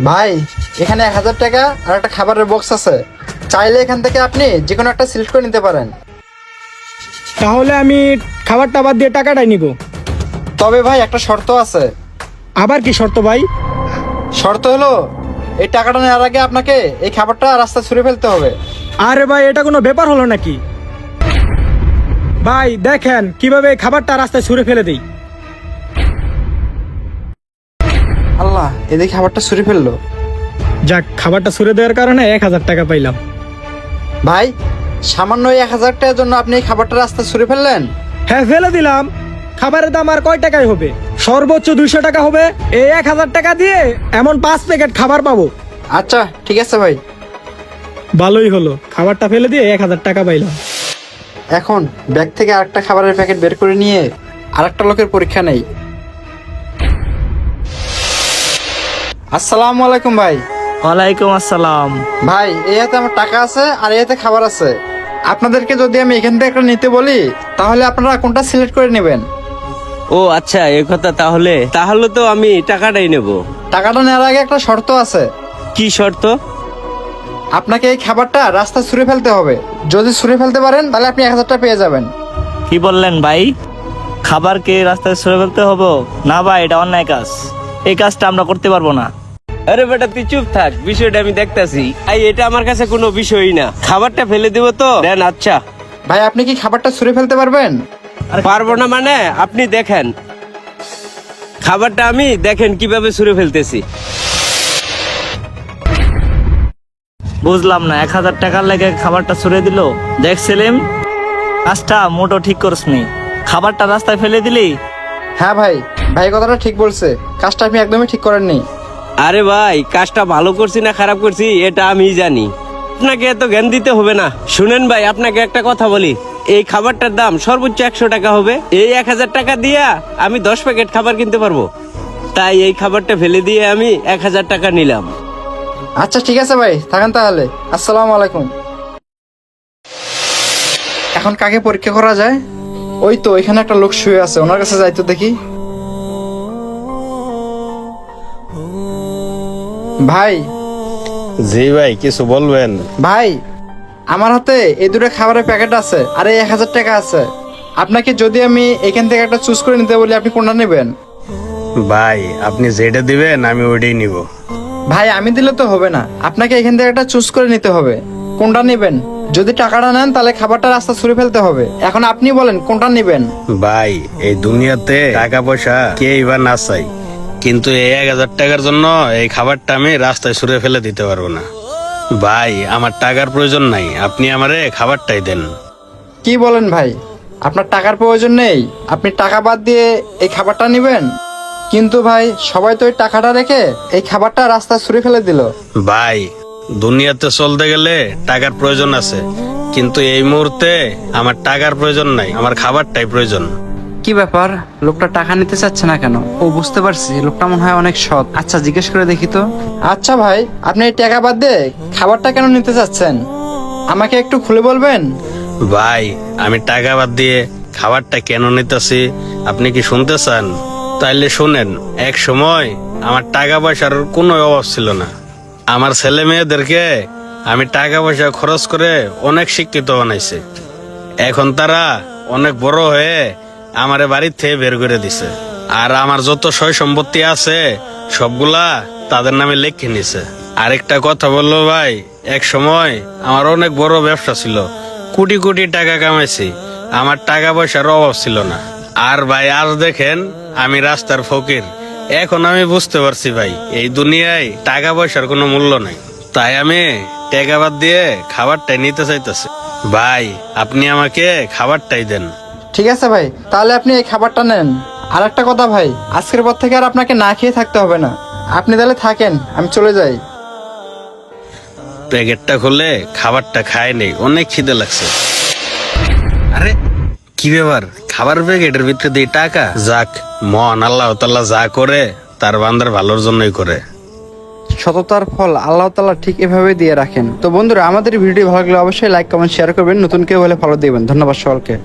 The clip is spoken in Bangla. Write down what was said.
ভাই এখানে 1000 টাকা আর একটা খাবারের বক্স আছে, চাইলে এখান থেকে আপনি যে কোনো একটা সিলেক্ট করে নিতে পারেন। তাহলে আমি খাবারটা বাদ দিয়ে টাকাটাই নিব। তবে ভাই একটা শর্ত আছে। আবার কি শর্ত ভাই? শর্ত হলো এই টাকাটা নেওয়ার আগে আপনাকে এই খাবারটা রাস্তায় ছুঁড়ে ফেলতে হবে। আরে ভাই, এটা কোনো ব্যাপার হলো নাকি? ভাই দেখেন কিভাবে এই খাবারটা রাস্তায় ছুঁড়ে ফেলে দেই। আল্লাহ, এদিকে খাবারটা ছুঁড়ে ফেললো। যাক, খাবারটা ছুঁড়ে দেওয়ার কারণে 1000 টাকা পাইলাম। ভাই সামান্য এই 1000 টাকার জন্য আপনি এই খাবারটা রাস্তায় ছুঁড়ে ফেললেন? হ্যাঁ, ফেলে দিলাম। খাবারের দাম আর কয় টাকায় হবে? সর্বোচ্চ 200 টাকা হবে। এই 1000 টাকা দিয়ে এমন 5 প্যাকেট খাবার পাবো। আচ্ছা ঠিক আছে ভাই। ভালোই হলো, খাবারটা ফেলে দিয়ে 1000 টাকা পাইলাম। এখন ব্যাগ থেকে আরেকটা খাবারের প্যাকেট বের করে নিয়ে আরেকটা লোকের পরীক্ষা নেই। আসসালামু আলাইকুম ভাই। ওয়ালাইকুম আসসালাম। ভাই এই হাতে আমার টাকা আছে আর এই হাতে খাবার আছে। আপনাদেরকে যদি আমি এখান থেকে একটা নিতে বলি তাহলে আপনারা কোনটা সিলেক্ট করে নেবেন? ও আচ্ছা, এই কথা। তাহলে তো আমি টাকাটাই নেব। টাকাটা নেওয়ার আগে একটা শর্ত আছে। কি শর্ত? আপনাকে এই খাবারটা রাস্তায় ছুঁড়ে ফেলতে হবে। যদি ছুঁড়ে ফেলতে পারেন তাহলে আপনি 1000 টাকা পেয়ে যাবেন। কি বললেন ভাই? খাবারকে রাস্তায় ছুঁড়ে ফেলতে হবে? না ভাই, এটা অন্যায় কাজ। এই কাজটা আমরা করতে পারবো না। আরে বেটা, তুই চুপ থাক, বিষয়টা আমি দেখতাছি। এটা আমার কাছে কোনো বিষয়ই না। খাবারটা ফেলে দিব তো দেন। আচ্ছা ভাই আপনি কি খাবারটা ছুঁড়ে ফেলতে পারবেন? পারবো না মানে? আপনি দেখেন খাবারটা, আমি দেখেন কিভাবে ছুঁড়ে ফেলতেছি। বুঝলাম না, 1000 টাকার লেগে খাবারটা ছুঁড়ে দিল। দেখ সেলিম, কাজটা মোটো ঠিক করিসনি। খাবারটা রাস্তায় ফেলে দিলি। হ্যাঁ ভাই, ভাই কথাটা ঠিক বলছে। কাজটা আপনি একদমই ঠিক করেননি। আরে ভাই, কাজটা ভালো করছি না খারাপ করছি এটা আমি জানি। আপনাকে এত জ্ঞান দিতে হবে না। শুনেন ভাই, আপনাকে একটা কথা বলি। এই খাবারটার দাম সর্বোচ্চ 100 টাকা হবে। এই 1000 টাকা দিয়া আমি 10 প্যাকেট খাবার কিনতে পারবো। তাই এই খাবারটা ফেলে দিয়ে আমি 1000 টাকা নিলাম। আচ্ছা ঠিক আছে ভাই, থাকেন তাহলে। আসসালামু আলাইকুম। এখন কাকে পরীক্ষা করা যায়? ওই তো এখানে একটা লোক শুয়ে আছে, ওনার কাছে যাই তো দেখি। ভাই। জি ভাই, কিছু বলবেন? ভাই আমার হাতে এই দুটো খাবারের প্যাকেট আছে আর এই 1000 টাকা আছে। আপনাকে যদি আমি এখান থেকে একটা চুজ করে নিতে বলি আপনি কোনটা নেবেন? ভাই আপনি যেটা দিবেন আমি ওইটাই নিব। ভাই আমি দিলে তো হবে না, আপনাকে এখান থেকে একটা চুজ করে নিতে হবে। কোনটা নেবেন? যদি টাকাটা নেন তাহলে খাবারটা রাস্তা ছুঁড়ে ফেলতে হবে। এখন আপনি বলেন কোনটা নেবেন? ভাই এই দুনিয়াতে টাকা পয়সা কেই বা না চাই, কিন্তু এই 1000 টাকার জন্য এই খাবারটা আমি রাস্তায় ছুঁড়ে ফেলে দিতে পারবো না। ভাই আমার টাকার প্রয়োজন নাই, আপনি আমারে খাবারটাই দেন। কি বলেন ভাই, আপনার টাকার প্রয়োজন নেই? আপনি টাকা বাদ দিয়ে এই খাবারটা নেবেন? কিন্তু ভাই সবাই তো এই টাকাটা রেখে এই খাবারটা রাস্তায় ছুঁড়ে ফেলে দিল। ভাই দুনিয়াতে চলতে গেলে টাকার প্রয়োজন আছে, কিন্তু এই মুহূর্তে আমার টাকার প্রয়োজন নাই, আমার খাবারটাই প্রয়োজন। কি ব্যাপার, লোকটা টাকা নিতে চাচ্ছে না কেন? ও বুঝতে পারছি, লোকটা মনে হয় অনেক সৎ। আচ্ছা জিজ্ঞেস করে দেখি তো। আচ্ছা ভাই, আপনি এই টাকা বাদ দিয়ে খাবারটা কেন নিতে চাচ্ছেন? আমাকে একটু খুলে বলবেন? ভাই আমি টাকা বাদ দিয়ে খাবারটা কেন নিতেছি আপনি কি শুনতে চান? তাইলে শুনেন। এক সময় আমার টাকা পয়সার কোনো অভাব ছিল না। আমার ছেলে মেয়েদেরকে আমি টাকা পয়সা খরচ করে অনেক শিক্ষিত বানাইছে। এখন তারা অনেক বড় হয়ে আমারে বাড়ির থেকে বের করে দিছে, আর আমার যত সয় সম্পত্তি আছে সবগুলা তাদের নামে লিখে নিছে। আরেকটা কথা বললো ভাই, এক সময় আমার অনেক বড় ব্যবসা ছিল, কোটি কোটি টাকা কামাইছি, আমার টাকা পয়সার অভাব ছিল না। আর ভাই আজ দেখেন আমি রাস্তার ফকির। এখন আমি বুঝতে পারছি ভাই, এই দুনিয়ায় টাকা পয়সার কোনো মূল্য নাই। তাই আমি টাকা বাদ দিয়ে খাবারটাই নিতে চাইতেছি। ভাই আপনি আমাকে খাবারটাই দেন। ঠিক আছে ভাই, তাহলে আপনি এই খাবারটা নেন। আর একটা কথা ভাই, আজকের পর থেকে আর আপনাকে না খেয়ে থাকতে হবে না। আপনি তাহলে থাকেন, আমি চলে যাই। প্যাকেটটা খুলে খাবারটা খায় নেই, অনেক খিদে লাগছে। আরে কি ব্যাপার, খাবার প্যাকেটের ভিতরে দিয়ে টাকা? যাক, মহান আল্লাহ তাআলা যা করে তার বান্দার ভালোর জন্যই করে। সততার ফল আল্লাহ তাআলা ঠিক এভাবে দিয়ে রাখেন। তো বন্ধুরা, আমাদের ভিডিও ভালো লাগলে অবশ্যই লাইক কমেন্ট শেয়ার করবেন। নতুন কেউ হলে ফলো দিবেন। ধন্যবাদ সকলকে।